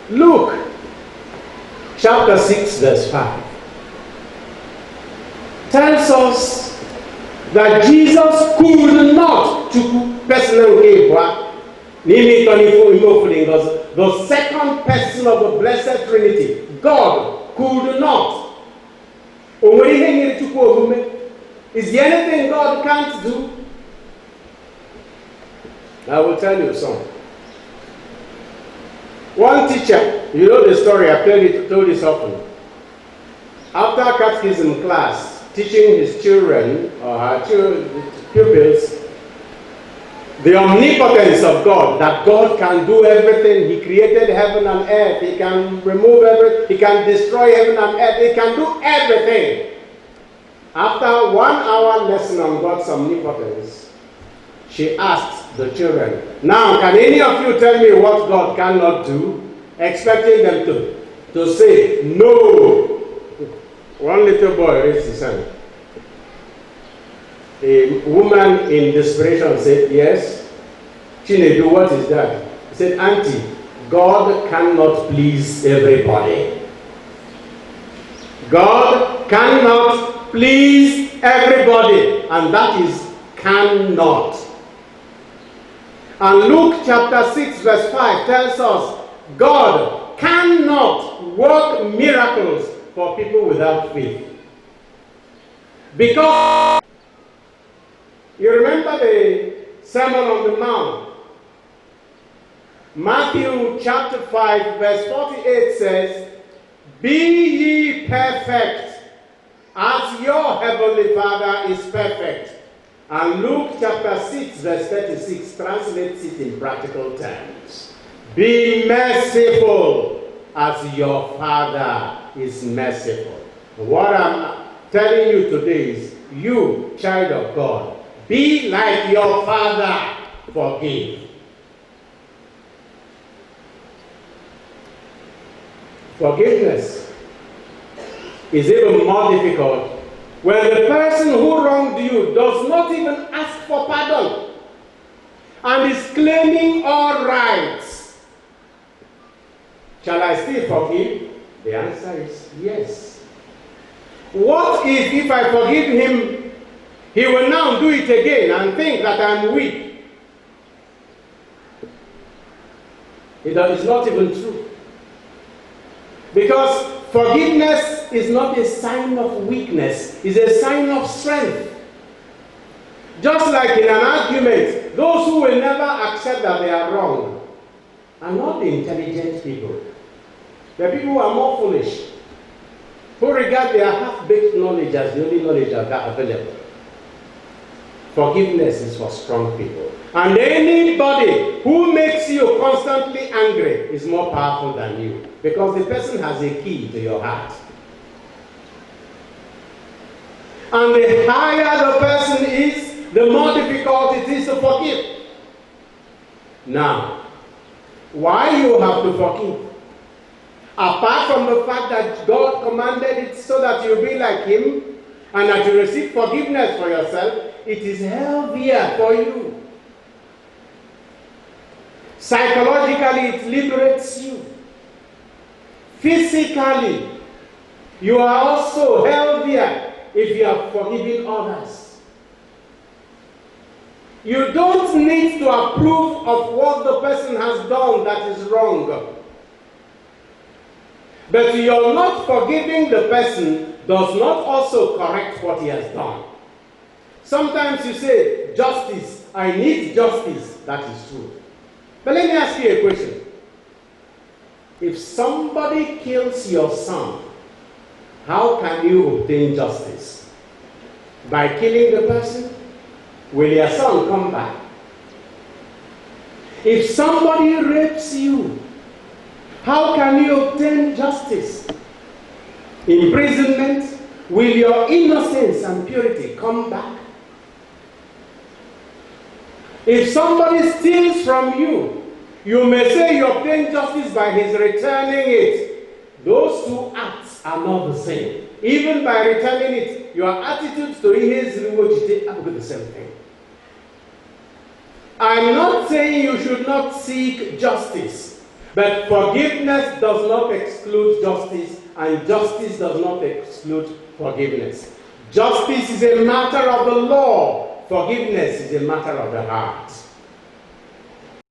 Luke chapter 6 verse 5 tells us that Jesus could not the second person of the Blessed Trinity, God, could not. Is there anything God can't do? I will tell you some. One teacher, you know the story, I've told this often. After catechism class, teaching his children or her pupils the omnipotence of God, that God can do everything. He created heaven and earth. He can remove everything. He can destroy heaven and earth. He can do everything. After 1 hour lesson on God's omnipotence, she asked the children, now can any of you tell me what God cannot do? Expecting them to say no. One little boy raised his hand. A woman in desperation said, yes. Chinedu, what is that? He said, Auntie, God cannot please everybody. God cannot please everybody. And that is cannot. And Luke chapter 6 verse 5 tells us, God cannot work miracles for people without faith. Because you remember the Sermon on the Mount. Matthew chapter 5 verse 48 says, be ye perfect as your heavenly Father is perfect. And Luke chapter 6 verse 36 translates it in practical terms. Be merciful as your Father is merciful. What I'm telling you today is, you, child of God, be like your Father, forgive. Forgiveness is even more difficult when the person who wronged you does not even ask for pardon and is claiming all rights. Shall I still forgive? The answer is yes. What if I forgive him, he will now do it again and think that I'm weak? It is not even true. Because forgiveness is not a sign of weakness, it's a sign of strength. Just like in an argument, those who will never accept that they are wrong are not the intelligent people. The people who are more foolish, who regard their half-baked knowledge as the only knowledge that are available. Forgiveness is for strong people. And anybody who makes you constantly angry is more powerful than you, because the person has a key to your heart. And the higher the person is, the more difficult it is to forgive. Now, why you have to forgive? Apart from the fact that God commanded it so that you be like him and that you receive forgiveness for yourself, it is healthier for you. Psychologically, it liberates you. Physically, you are also healthier if you are forgiving others. You don't need to approve of what the person has done that is wrong. But your not forgiving the person does not also correct what he has done. Sometimes you say, justice, I need justice. That is true. But let me ask you a question. If somebody kills your son, how can you obtain justice? By killing the person? Will your son come back? If somebody rapes you, how can you obtain justice? Imprisonment? Will your innocence and purity come back? If somebody steals from you, you may say you obtain justice by his returning it. Those two acts are not the same. Even by returning it, your attitude to his reward is the same thing. I'm not saying you should not seek justice, But forgiveness does not exclude justice, and justice does not exclude forgiveness. Justice is a matter of the law. Forgiveness is a matter of the heart.